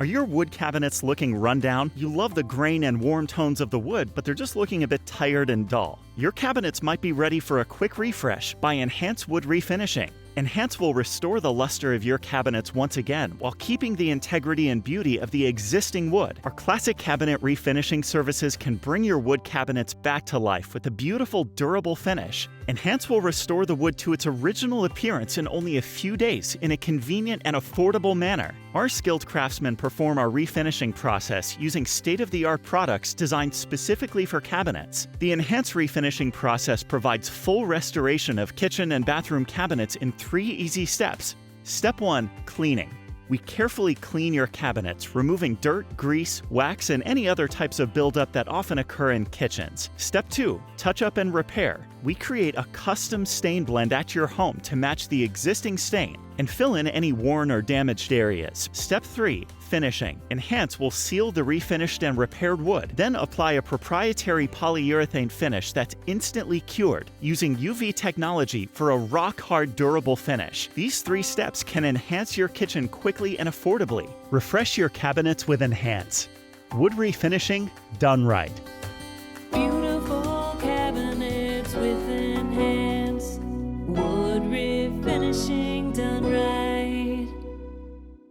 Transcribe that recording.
Are your wood cabinets looking run down? You love the grain and warm tones of the wood, but they're just looking a bit tired and dull. Your cabinets might be ready for a quick refresh by N-Hance Wood Refinishing. N-Hance will restore the luster of your cabinets once again while keeping the integrity and beauty of the existing wood. Our classic cabinet refinishing services can bring your wood cabinets back to life with a beautiful, durable finish. N-Hance will restore the wood to its original appearance in only a few days in a convenient and affordable manner. Our skilled craftsmen perform our refinishing process using state-of-the-art products designed specifically for cabinets. The N-Hance refinishing process provides full restoration of kitchen and bathroom cabinets in 3 easy steps. Step 1. Cleaning. We carefully clean your cabinets, removing dirt, grease, wax, and any other types of buildup that often occur in kitchens. Step 2. Touch up and repair. We create a custom stain blend at your home to match the existing stain and fill in any worn or damaged areas. Step 3. Finishing. N-Hance will seal the refinished and repaired wood, then apply a proprietary polyurethane finish that's instantly cured using UV technology for a rock-hard, durable finish. These 3 steps can enhance your kitchen quickly and affordably. Refresh your cabinets with N-Hance. Wood refinishing done right.